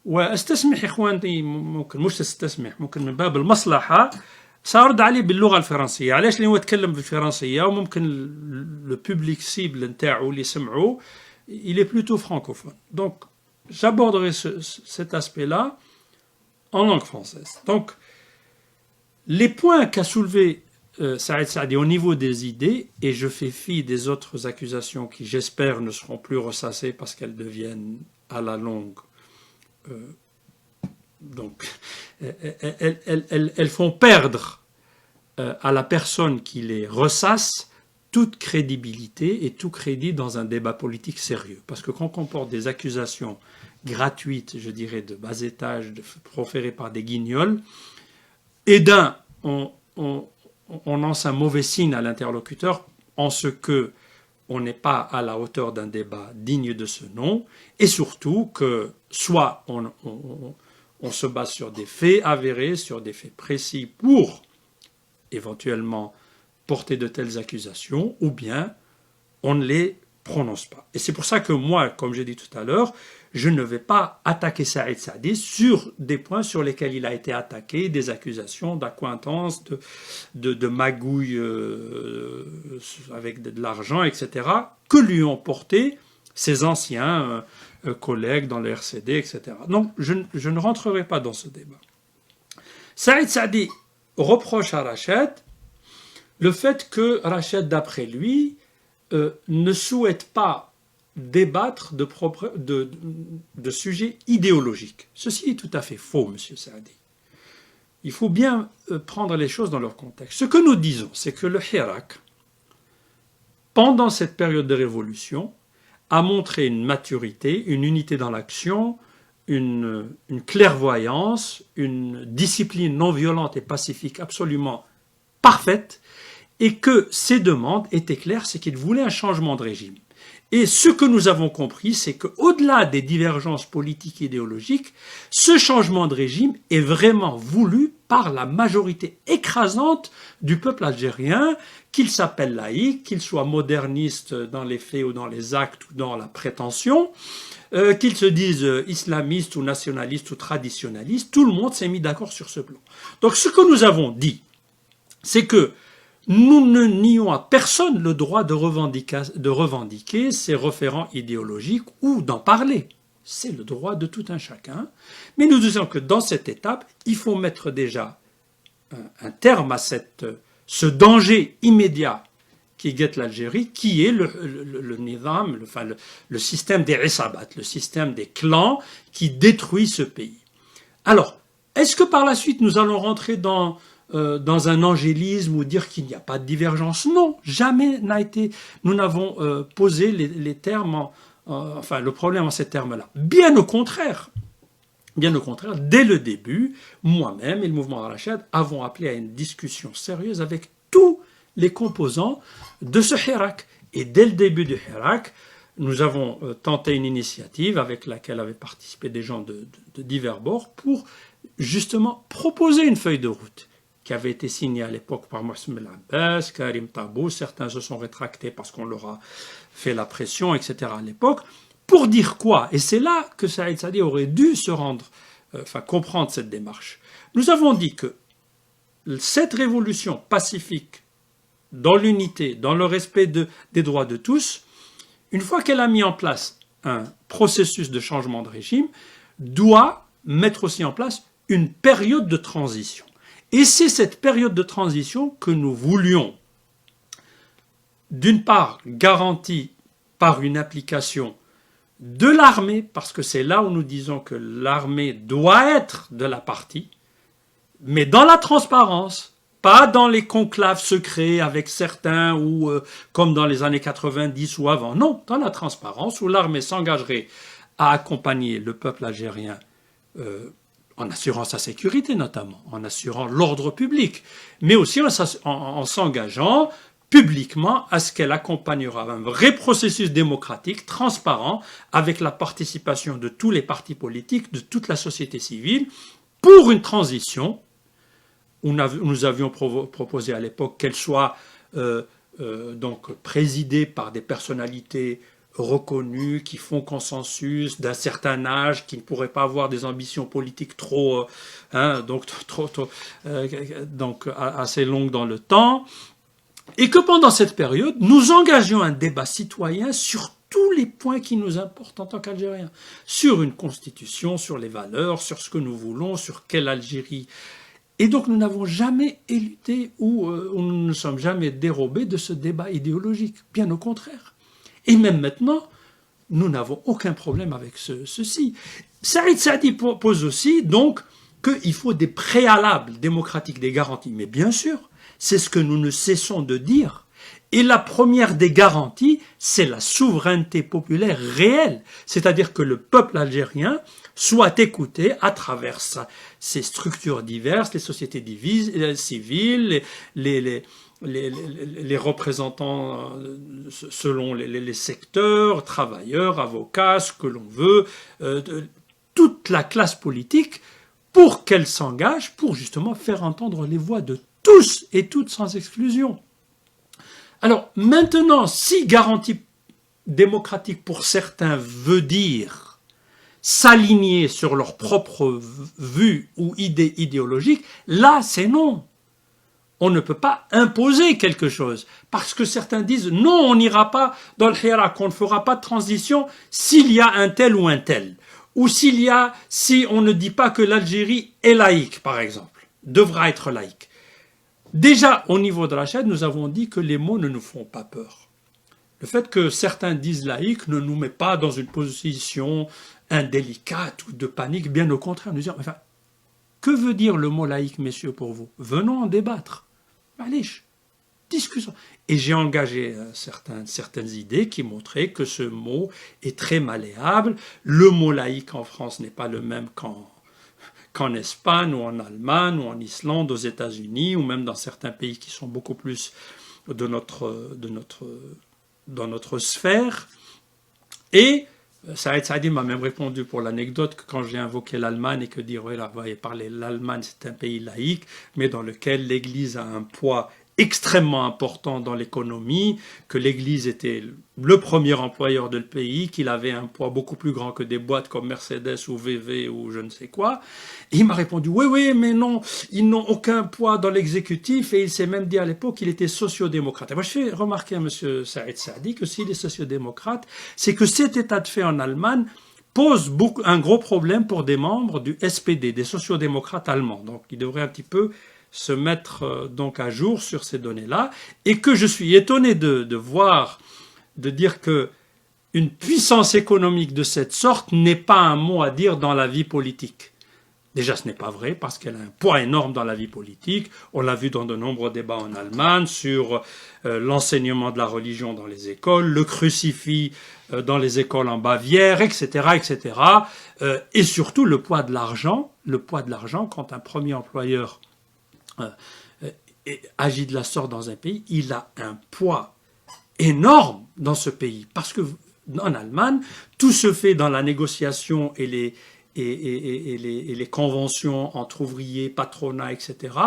واستسمح إخواني ممكن مش تستسمح ممكن من باب المصلحة سأرد عليه باللغة الفرنسية. علاش؟ لأنه يتكلم بالفرنسية وممكن لو بوبليك سيبل نتاعو اللي يسمعوه il est plutôt francophone. Donc j'aborderai cet aspect-là en langue française. Donc les points qu'a soulevé Saïd Saadi au niveau des idées, et je fais fi des autres accusations qui j'espère ne seront plus ressassées parce qu'elles deviennent à la longue donc elles font perdre à la personne qui les ressasse toute crédibilité et tout crédit dans un débat politique sérieux. Parce que quand on porte des accusations gratuites, je dirais de bas étage, proférées par des guignols, et d'un, on lance un mauvais signe à l'interlocuteur en ce que on n'est pas à la hauteur d'un débat digne de ce nom, et surtout que soit on se base sur des faits avérés, sur des faits précis pour éventuellement porter de telles accusations, ou bien on ne les prononce pas. Et c'est pour ça que moi, comme j'ai dit tout à l'heure, je ne vais pas attaquer Saïd Saadi sur des points sur lesquels il a été attaqué, des accusations d'accointance, de magouille avec de l'argent, etc., que lui ont porté ses anciens collègues dans le RCD, etc. Donc, je ne rentrerai pas dans ce débat. Saïd Saadi reproche à Rached le fait que Rached, d'après lui, ne souhaite pas débattre de sujets idéologiques. Ceci est tout à fait faux, M. Saadi. Il faut bien prendre les choses dans leur contexte. Ce que nous disons, c'est que le Hirak, pendant cette période de révolution, a montré une maturité, une unité dans l'action, une clairvoyance, une discipline non violente et pacifique absolument parfaite, et que ses demandes étaient claires, c'est qu'il voulait un changement de régime. Et ce que nous avons compris, c'est qu'au-delà des divergences politiques et idéologiques, ce changement de régime est vraiment voulu par la majorité écrasante du peuple algérien, qu'il s'appelle laïque, qu'il soit moderniste dans les faits ou dans les actes ou dans la prétention, qu'il se dise islamiste ou nationaliste ou traditionnaliste, tout le monde s'est mis d'accord sur ce plan. Donc ce que nous avons dit, c'est que nous ne nions à personne le droit de revendiquer ses référents idéologiques ou d'en parler. C'est le droit de tout un chacun. Mais nous disons que dans cette étape, il faut mettre déjà un terme à ce danger immédiat qui guette l'Algérie, qui est le nizam, le système des isabat, le système des clans qui détruit ce pays. Alors, est-ce que par la suite nous allons rentrer dans un angélisme ou dire qu'il n'y a pas de divergence? Non, jamais nous n'avons posé les termes, le problème en ces termes-là. Bien au contraire, dès le début, moi-même et le mouvement Rached avons appelé à une discussion sérieuse avec tous les composants de ce Hirak. Et dès le début du Hirak, nous avons tenté une initiative avec laquelle avaient participé des gens de divers bords pour justement proposer une feuille de route qui avait été signée à l'époque par Mohsen El-Abbas, Karim Tabou, certains se sont rétractés parce qu'on leur a fait la pression, etc. à l'époque, pour dire quoi? Et c'est là que Saïd Saadi aurait dû comprendre cette démarche. Nous avons dit que cette révolution pacifique, dans l'unité, dans le respect des droits de tous, une fois qu'elle a mis en place un processus de changement de régime, doit mettre aussi en place une période de transition. Et c'est cette période de transition que nous voulions, d'une part, garantie par une application de l'armée, parce que c'est là où nous disons que l'armée doit être de la partie, mais dans la transparence, pas dans les conclaves secrets avec certains ou comme dans les années 90 ou avant. Non, dans la transparence où l'armée s'engagerait à accompagner le peuple algérien en assurant sa sécurité notamment, en assurant l'ordre public, mais aussi en s'engageant publiquement à ce qu'elle accompagnera un vrai processus démocratique, transparent, avec la participation de tous les partis politiques, de toute la société civile, pour une transition où nous avions proposé à l'époque qu'elle soit donc présidée par des personnalités reconnus, qui font consensus, d'un certain âge, qui ne pourraient pas avoir des ambitions politiques trop, donc assez longues dans le temps, et que pendant cette période, nous engagions un débat citoyen sur tous les points qui nous importent en tant qu'Algériens, sur une constitution, sur les valeurs, sur ce que nous voulons, sur quelle Algérie. Et donc nous n'avons jamais éludé ou nous ne nous sommes jamais dérobés de ce débat idéologique, bien au contraire. Et même maintenant, nous n'avons aucun problème avec ceci. Saïd Saadi pose aussi donc qu'il faut des préalables démocratiques, des garanties. Mais bien sûr, c'est ce que nous ne cessons de dire. Et la première des garanties, c'est la souveraineté populaire réelle. C'est-à-dire que le peuple algérien soit écouté à travers ses structures diverses, les sociétés civiles, les représentants selon les secteurs, travailleurs, avocats, ce que l'on veut, toute la classe politique, pour qu'elle s'engage, pour justement faire entendre les voix de tous et toutes sans exclusion. Alors maintenant, si garantie démocratique pour certains veut dire s'aligner sur leur propre vue ou idée idéologique, là c'est non. On ne peut pas imposer quelque chose. Parce que certains disent non, on n'ira pas dans le Hirak, on ne fera pas de transition s'il y a un tel ou un tel. Ou si on ne dit pas que l'Algérie est laïque, par exemple, devra être laïque. Déjà, au niveau de la chaîne, nous avons dit que les mots ne nous font pas peur. Le fait que certains disent laïque ne nous met pas dans une position indélicate ou de panique, bien au contraire, nous disons, enfin, que veut dire le mot laïque, messieurs, pour vous? Venons en débattre. Allez, discussion. Et j'ai engagé certaines idées qui montraient que ce mot est très malléable. Le mot laïque en France n'est pas le même qu'en Espagne ou en Allemagne ou en Islande, aux États-Unis ou même dans certains pays qui sont beaucoup plus dans notre sphère. Et Saïd Saadi m'a même répondu pour l'anecdote que quand j'ai invoqué l'Allemagne et que dire, oui, là, vous voyez, parler l'Allemagne, c'est un pays laïque, mais dans lequel l'Église a un poids extrêmement important dans l'économie, que l'Église était le premier employeur de le pays, qu'il avait un poids beaucoup plus grand que des boîtes comme Mercedes ou VV ou je ne sais quoi. Et il m'a répondu, oui, mais non, ils n'ont aucun poids dans l'exécutif, et il s'est même dit à l'époque qu'il était sociodémocrate. Et moi, je fais remarquer à M. Saïd Saadi que s'il est sociodémocrate, c'est que cet état de fait en Allemagne pose un gros problème pour des membres du SPD, des sociodémocrates allemands. Donc, il devrait un petit peu se mettre donc à jour sur ces données-là, et que je suis étonné de voir, de dire que une puissance économique de cette sorte n'est pas un mot à dire dans la vie politique. Déjà, ce n'est pas vrai, parce qu'elle a un poids énorme dans la vie politique. On l'a vu dans de nombreux débats en Allemagne sur l'enseignement de la religion dans les écoles, le crucifix dans les écoles en Bavière, etc., etc. Et surtout le poids de l'argent quand un premier employeur agit de la sorte dans un pays, il a un poids énorme dans ce pays. Parce que en Allemagne, tout se fait dans la négociation et les conventions entre ouvriers, patronat, etc.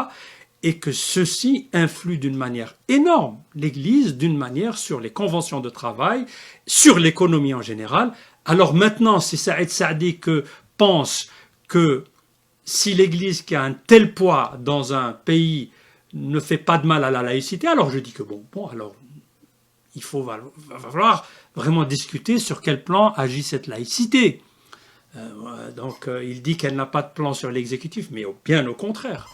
Et que ceci influe d'une manière énorme l'Église, d'une manière sur les conventions de travail, sur l'économie en général. Alors maintenant, si Saïd Saadi pense que si l'Église qui a un tel poids dans un pays ne fait pas de mal à la laïcité, alors je dis que alors il va falloir vraiment discuter sur quel plan agit cette laïcité. Il dit qu'elle n'a pas de plan sur l'exécutif, mais bien au contraire.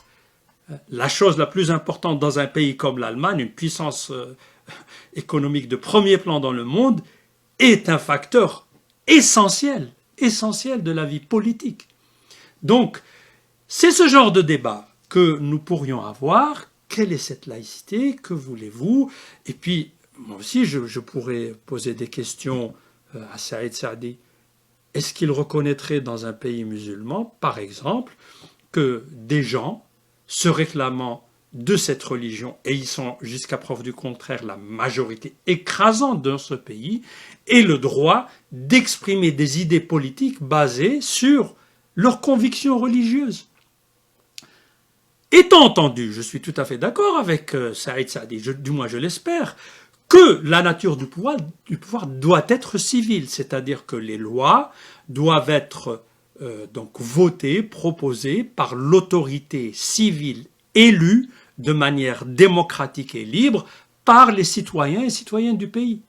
La chose la plus importante dans un pays comme l'Allemagne, une puissance économique de premier plan dans le monde, est un facteur essentiel de la vie politique. Donc, c'est ce genre de débat que nous pourrions avoir. Quelle est cette laïcité? Que voulez-vous? Et puis, moi aussi, je pourrais poser des questions à Saïd Saadi. Est-ce qu'il reconnaîtrait dans un pays musulman, par exemple, que des gens se réclamant de cette religion, et ils sont jusqu'à preuve du contraire la majorité écrasante dans ce pays, aient le droit d'exprimer des idées politiques basées sur leurs convictions religieuses? Étant entendu, je suis tout à fait d'accord avec Saïd Saadi, du moins je l'espère, que la nature du pouvoir doit être civile, c'est-à-dire que les lois doivent être donc votées, proposées par l'autorité civile élue de manière démocratique et libre par les citoyens et citoyennes du pays.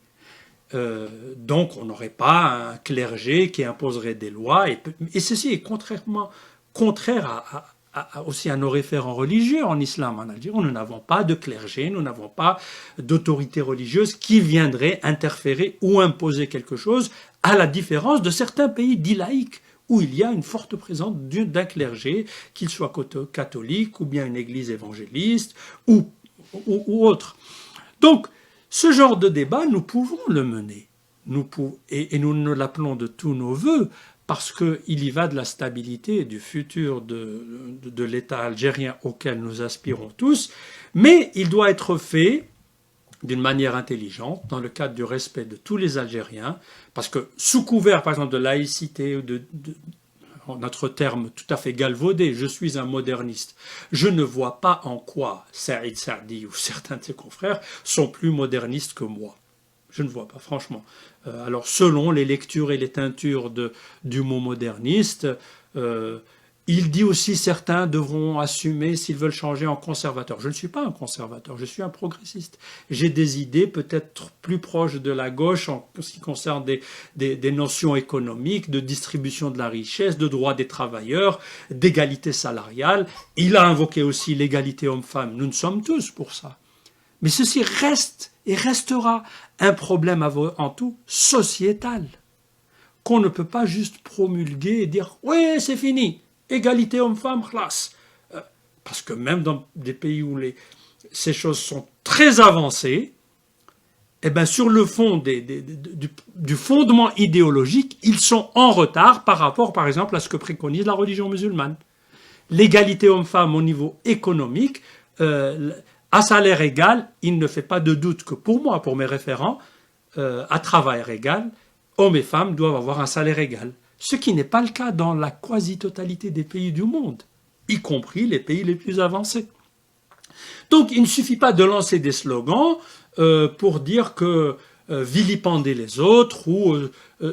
Donc on n'aurait pas un clergé qui imposerait des lois, et ceci est contraire aussi à nos référents religieux en islam. En Algérie, nous n'avons pas de clergé, nous n'avons pas d'autorité religieuse qui viendrait interférer ou imposer quelque chose, à la différence de certains pays dits laïques, où il y a une forte présence d'un clergé, qu'il soit catholique ou bien une église évangéliste ou autre. Donc, ce genre de débat, nous pouvons le mener. Et nous l'appelons de tous nos voeux, parce qu'il y va de la stabilité et du futur de l'État algérien auquel nous aspirons tous, mais il doit être fait d'une manière intelligente, dans le cadre du respect de tous les Algériens, parce que sous couvert, par exemple, de laïcité ou notre terme tout à fait galvaudé, je suis un moderniste. Je ne vois pas en quoi Saïd Saadi ou certains de ses confrères sont plus modernistes que moi. Je ne vois pas, franchement. Alors, selon les lectures et les teintures du mot moderniste, il dit aussi certains devront assumer s'ils veulent changer en conservateur. Je ne suis pas un conservateur, je suis un progressiste. J'ai des idées peut-être plus proches de la gauche en ce qui concerne des notions économiques, de distribution de la richesse, de droits des travailleurs, d'égalité salariale. Il a invoqué aussi l'égalité homme-femme. Nous ne sommes tous pour ça. Mais ceci reste et restera un problème avant tout sociétal, qu'on ne peut pas juste promulguer et dire « oui, c'est fini ». Égalité homme-femme, classe. Parce que même dans des pays où ces choses sont très avancées, eh ben sur le fond du fondement idéologique, ils sont en retard par rapport, par exemple, à ce que préconise la religion musulmane. L'égalité homme-femme au niveau économique, à salaire égal, il ne fait pas de doute que pour moi, pour mes référents, à travail égal, hommes et femmes doivent avoir un salaire égal. Ce qui n'est pas le cas dans la quasi-totalité des pays du monde, y compris les pays les plus avancés. Donc il ne suffit pas de lancer des slogans pour dire que vilipender les autres ou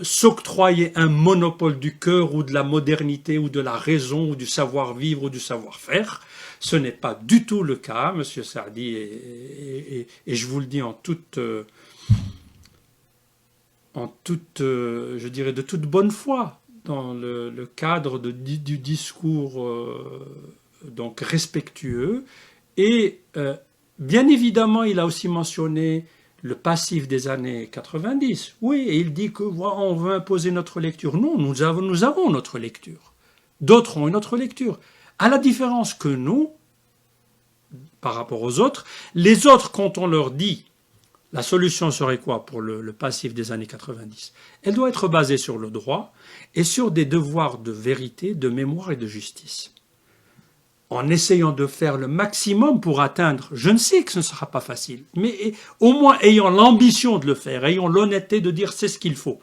s'octroyer un monopole du cœur ou de la modernité ou de la raison ou du savoir-vivre ou du savoir-faire. Ce n'est pas du tout le cas, M. Saadi, et je vous le dis en toute je dirais, de toute bonne foi, dans le cadre du discours donc respectueux. Et bien évidemment, il a aussi mentionné le passif des années 90. Oui, et il dit que on veut imposer notre lecture. Non, nous avons notre lecture. D'autres ont une autre lecture. À la différence que nous, par rapport aux autres, les autres, quand on leur dit la solution serait quoi pour le passif des années 90? Elle doit être basée sur le droit et sur des devoirs de vérité, de mémoire et de justice. En essayant de faire le maximum pour atteindre, je ne sais que ce ne sera pas facile, mais au moins ayant l'ambition de le faire, ayant l'honnêteté de dire c'est ce qu'il faut.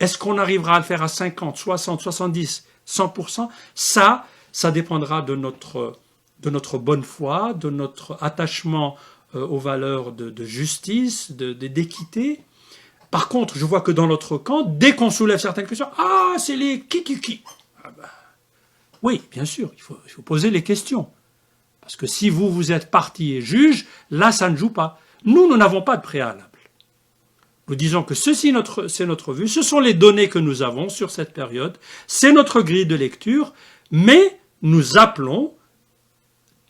Est-ce qu'on arrivera à le faire à 50, 60, 70, 100%? Ça dépendra de notre bonne foi, de notre attachement aux valeurs de justice, d'équité. Par contre, je vois que dans notre camp, dès qu'on soulève certaines questions, c'est les qui. Oui, bien sûr, il faut poser les questions. Parce que si vous êtes parti et juge, là, ça ne joue pas. Nous n'avons pas de préalable. Nous disons que c'est notre vue, ce sont les données que nous avons sur cette période, c'est notre grille de lecture, mais nous appelons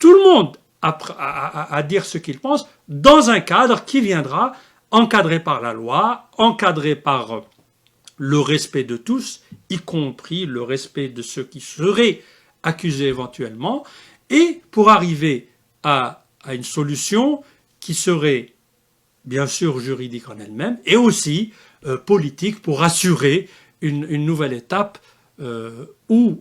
tout le monde à dire ce qu'il pense dans un cadre qui viendra encadré par la loi, encadré par le respect de tous, y compris le respect de ceux qui seraient accusés éventuellement, et pour arriver à une solution qui serait bien sûr juridique en elle-même, et aussi politique pour assurer une nouvelle étape qui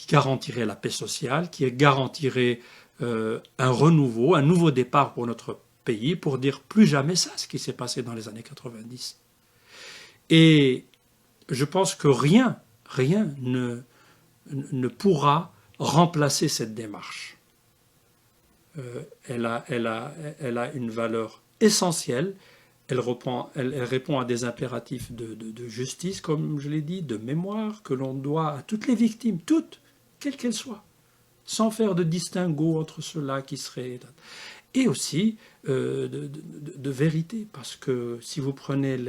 garantirait la paix sociale, qui garantirait un renouveau, un nouveau départ pour notre pays, pour dire plus jamais ça, ce qui s'est passé dans les années 90. Et je pense que rien ne pourra remplacer cette démarche. Elle a une valeur essentielle, elle répond à des impératifs de justice, comme je l'ai dit, de mémoire, que l'on doit à toutes les victimes, toutes, quelles qu'elles soient, sans faire de distinguo entre ceux-là qui seraient... Et aussi de vérité, parce que si vous prenez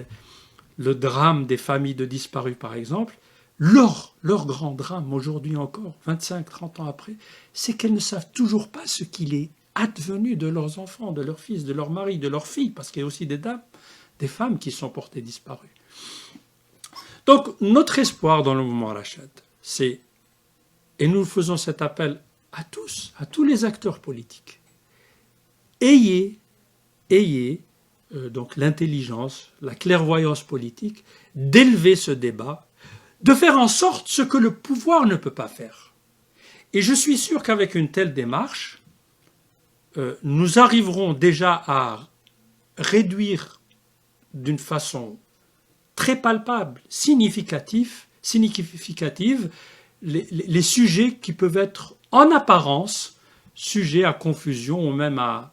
le drame des familles de disparus, par exemple, leur grand drame, aujourd'hui encore, 25-30 ans après, c'est qu'elles ne savent toujours pas ce qu'il est advenu de leurs enfants, de leurs fils, de leurs maris, de leurs filles, parce qu'il y a aussi des dames, des femmes qui sont portées disparues. Donc, notre espoir dans le mouvement Rachad, c'est, et nous faisons cet appel à tous les acteurs politiques, ayez donc l'intelligence, la clairvoyance politique, d'élever ce débat, de faire en sorte ce que le pouvoir ne peut pas faire. Et je suis sûr qu'avec une telle démarche, nous arriverons déjà à réduire d'une façon très palpable, significative, les sujets qui peuvent être en apparence sujets à confusion ou même à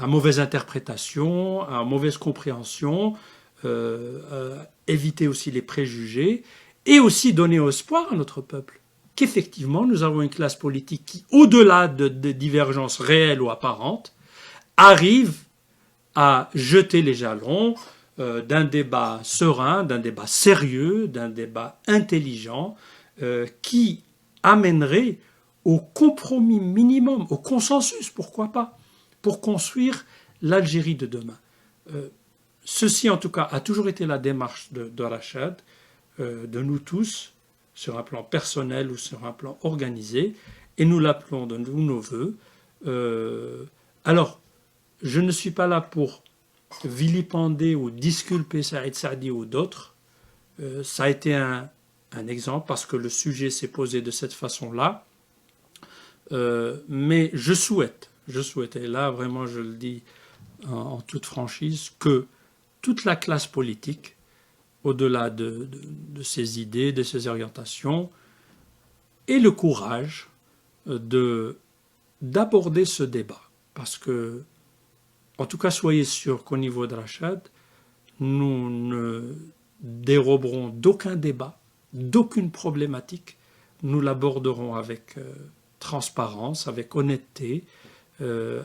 mauvaise interprétation, à mauvaise compréhension, éviter aussi les préjugés et aussi donner espoir à notre peuple qu'effectivement nous avons une classe politique qui, au-delà de divergences réelles ou apparentes, arrive à jeter les jalons d'un débat serein, d'un débat sérieux, d'un débat intelligent qui amènerait au compromis minimum, au consensus, pourquoi pas, pour construire l'Algérie de demain. Ceci, en tout cas, a toujours été la démarche de Rachad, de nous tous, sur un plan personnel ou sur un plan organisé, et nous l'appelons de nos voeux. Alors, je ne suis pas là pour vilipender ou disculper Saïd Saadi ou d'autres. Ça a été un exemple parce que le sujet s'est posé de cette façon-là. Mais je souhaite, et là vraiment je le dis en toute franchise, que toute la classe politique, au-delà de ses idées, de ses orientations, ait le courage d'aborder ce débat. Parce que, en tout cas, soyez sûrs qu'au niveau de Rachad, nous ne déroberons d'aucun débat, d'aucune problématique. Nous l'aborderons avec transparence, avec honnêteté,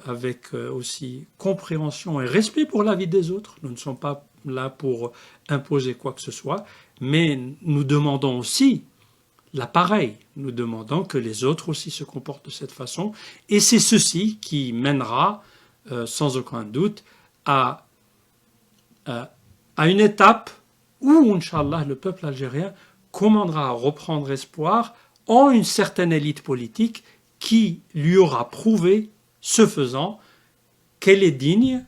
avec aussi compréhension et respect pour la vie des autres. Nous ne sommes pas là pour imposer quoi que ce soit, mais nous demandons aussi l'appareil. Nous demandons que les autres aussi se comportent de cette façon, et c'est ceci qui mènera, sans aucun doute, à une étape où, Inch'Allah, le peuple algérien commandera à reprendre espoir en une certaine élite politique qui lui aura prouvé, ce faisant, qu'elle est digne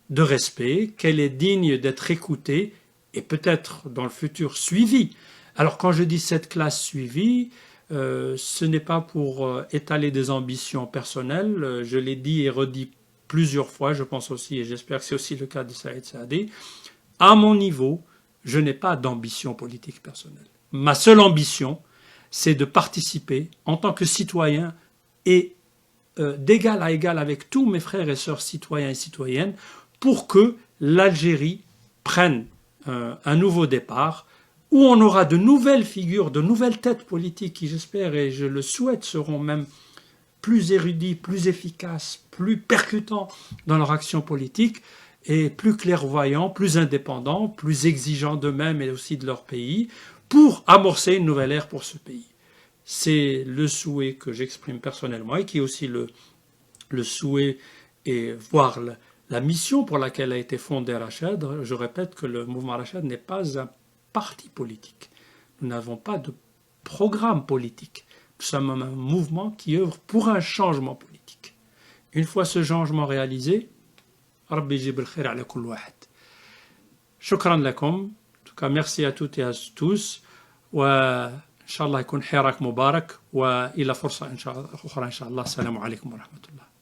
de respect, qu'elle est digne d'être écoutée et peut-être dans le futur suivie. Alors quand je dis cette classe suivie, ce n'est pas pour étaler des ambitions personnelles, je l'ai dit et redit plusieurs fois, je pense aussi, et j'espère que c'est aussi le cas de Saïd Saadi, à mon niveau, je n'ai pas d'ambition politique personnelle. Ma seule ambition, c'est de participer en tant que citoyen et d'égal à égal avec tous mes frères et sœurs citoyens et citoyennes pour que l'Algérie prenne un nouveau départ où on aura de nouvelles figures, de nouvelles têtes politiques qui, j'espère et je le souhaite, seront même plus érudits, plus efficaces, plus percutants dans leur action politique et plus clairvoyants, plus indépendants, plus exigeants d'eux-mêmes et aussi de leur pays pour amorcer une nouvelle ère pour ce pays. C'est le souhait que j'exprime personnellement et qui est aussi le souhait et voire la mission pour laquelle a été fondé Rachad. Je répète que le mouvement Rachad n'est pas un parti politique. Nous n'avons pas de programme politique. Nous sommes un mouvement qui œuvre pour un changement politique. Une fois ce changement réalisé, Rabbi jib al-khair ala kull wahid. Shukran lakum. En tout cas, merci à toutes et à tous. وإن شاء الله يكون حراك مبارك وإلى فرصة إن شاء الله أخرى إن شاء الله. السلام عليكم ورحمة الله.